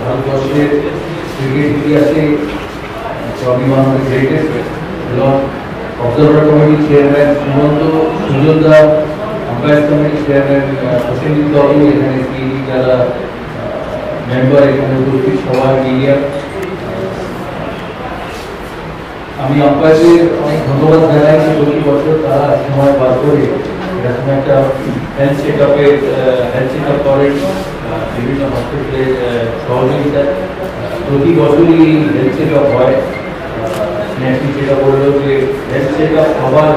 ভারতবর্ষের ক্রিকেট ইতিহাসে probably one of the greatest observer committee chairman Sumanta সুজনদা, umpire committee chairman Prasenjit babu, এখানে তিনি যারা মেম্বার এখানে উপস্থিত সবাই মিলিয়ে আমি আম্পায়ারদের অনেক ধন্যবাদ জানাই যে প্রতি বছর তারা সময় বার করে এরকম একটা হেলথ চেক করেন বিভিন্ন হসপিটালের সহযোগিতা। প্রতি বছরই হেলথ চেক আপ হয়। স্নেহাশী যেটা বললো যে হেলথ চেক আপ হওয়ার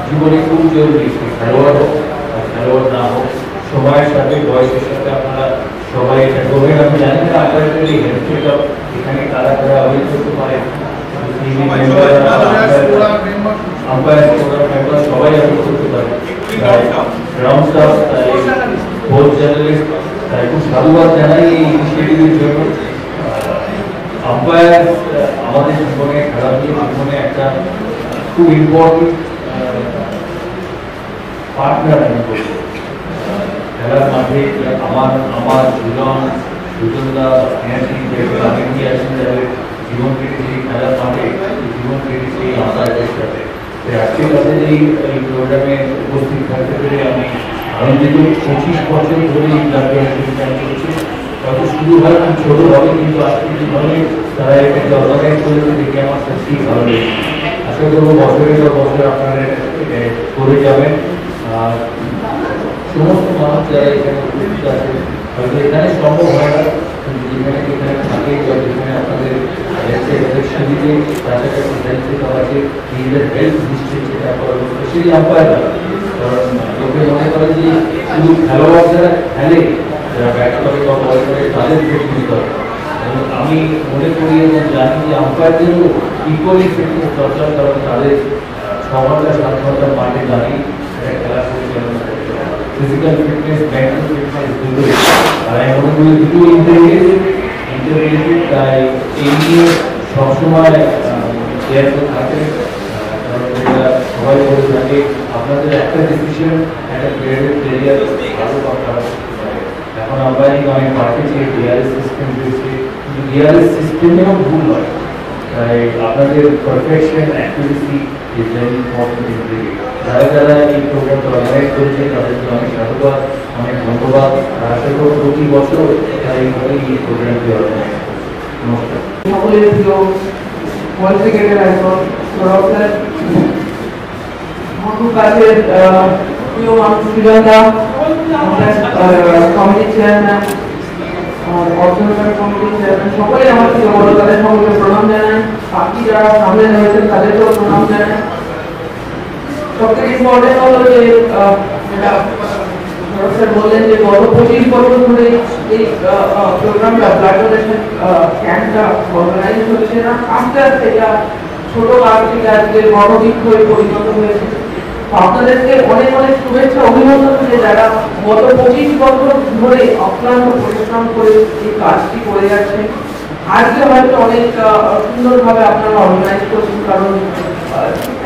জীবনে খুব জরুরি, খেলোয়াড় হোক আর খেলোয়াড় না হোক, সময়ের সাথে বয়সের সাথে আপনারা সবাই এটা করবেন। আমি জানি না আপনাদের এই হেলথ চেক আপ এখানে কারা কারা আবেদন করতে পারে, আম্পায়ার মেম্বার সবাই আবেদন করতে পারে, গ্রাউন্ড স্টাফ, কোচ জার্নালিস্ট, তাই খুব সাধুবাদ জানাই এই ইনিশিয়েটিভের জন্য। আম্পায়ার আমাদের জীবনে, খেলাধুলার জীবনে একটা খুব ইম্পর্টেন্ট পার্টনার আমি বলবো। খেলার মাঠে আমার সুজনদা, স্নেহাশী আমি আছেন যাদের জীবন কেটেছে খেলার মাঠে, জীবন কেটেছে আম্পায়ারের সাথে। আজকের তাদের এই প্রোগ্রামে উপস্থিত থাকতে পেরে আমি আনন্দিত। 25 বছর ধরে এই ক্লাবটা করছে, হয়তো শুরু হয় খুব ছোট হবে, কিন্তু আজকে যেভাবে তারা এটাকে অর্গানাইজ করেছে দেখে আমার সত্যিই ভালো লেগেছে। আশা করবো বছরের পর বছর আপনারা করে যাবেন। আর সমস্ত মানুষ যারা এখানে উপস্থিত আছে, হয়তো এখানে সম্ভব হয় না, কিন্তু যেখানে থাকে বা যেখানে আপনাদের সুবিধে কাছাকাছি হেলথ চেকআপ আছে, নিজেদের হেলথ হিস্ট্রি যেটা করা স্পেশালি আম্পায়ার। কারণ লোকে মনে করে যে শুধু খেলোয়াড় যারা খেলে, যারা ব্যাট করে বা বল করে তাদের ফিটনেস দরকার। আমি মনে করি এবং জানি যে আম্পায়ারদেরও ইকুয়ালি ফিটনেস দরকার, কারণ তাদের 6 ঘন্টা 7 ঘন্টা মাঠে দাঁড়িয়ে খেলা পরিচালনা করতে হয়। ফিজিক্যাল ফিটনেস, মেন্টাল ফিটনেস দুটোই, আর আমি মনে করি দুটো ইন্টাররিলেটেড। তাই এই নিয়ে সবসময় কেয়ারফুল থাকে, কারণ এটা সবাই বলে থাকে আপনাদের একটা ডিসিশন একটা প্লেয়ারের ক্যারিয়ার ভালো বা খারাপ করতে পারে। এখন আম্পায়ারিং অনেক বাড়তেছে, ডিআরএস সিস্টেম দিয়েছে, কিন্তু ডিআরএস সিস্টেমেও ভুল হয়। তাই আপনাদের perfection, accuracy is very important in cricket. যারা যারা এই প্রোগ্রামটা অর্গানাইজ করেছে তাদেরকে অনেক সাধুবাদ, অনেক ধন্যবাদ। আশা করব প্রতি বছর তারা এইভাবেই এই প্রোগ্রামটি অর্গানাইজ করে। নমস্কার। সকলের প্রিয় ওয়ার্ল্ড ক্রিকেটের একজন সৌরভ স্যার, আমার খুব কাছের প্রিয় মানুষ সুজনদা, কমিটির চেয়ারম্যান, অবজারভার কমিটির চেয়ারম্যান, সকলেই আমার প্রিয় বড়, তাদের সকলকে প্রণাম জানাই। বাকি যারা সামনে রয়েছেন তাদেরকেও প্রণাম জানাই। সবথেকে ইম্পর্টেন্ট হলো যে যেটা সৌরভ স্যার বললেন যে গত 25 বছর ধরে এই প্রোগ্রামটা, ব্লাড ডোনেশন ক্যাম্পটা অর্গানাইজ হচ্ছে না, আস্তে আস্তে এটা ছোট কাজ থেকে আজকে বড় দিক হয়ে পরিণত হয়েছে। আপনাদেরকে অনেক অনেক শুভেচ্ছা, অভিনন্দন যে যারা গত 25 বছর ধরে অক্লান্ত পরিশ্রম করে এই কাজটি করে যাচ্ছে। আজকে হয়তো অনেক সুন্দরভাবে আপনারা অর্গানাইজ করছেন, কারণ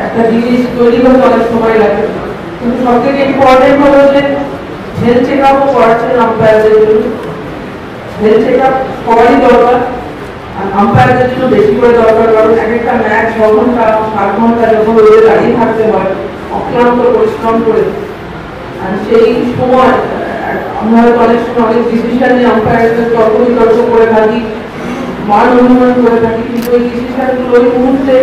একটা জিনিস তৈরি করতে অনেক সময় লাগে। কিন্তু সবথেকে ইম্পর্টেন্ট হলো যে হেলথ চেক আপও করাচ্ছেন আম্পায়ারদের জন্য। হেলথ চেক আপ সবারই দরকার, আর আম্পায়ারদের জন্য বেশি করে দরকার, কারণ এক একটা ম্যাচ 6 ঘন্টা 7 ঘন্টা যখন রোদে দাঁড়িয়ে থাকতে হয় অক্লান্ত পরিশ্রম করে, আর সেই সময় আমরা হয়তো অনেক সময় অনেক ডিসিশন নিয়ে আম্পায়ারদের তর্ক বিতর্ক করে থাকি, মান অনুমান করে থাকি, কিন্তু ওই ডিসিশনগুলো ওই মুহূর্তে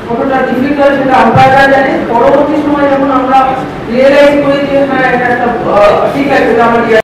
কতটা ডিফিকাল্ট সেটা আম্পায়াররা জানে। পরবর্তী সময় যখন আমরা রিয়েলাইজ করি যে হ্যাঁ এটা একটা ঠিক আছে, এটা আমার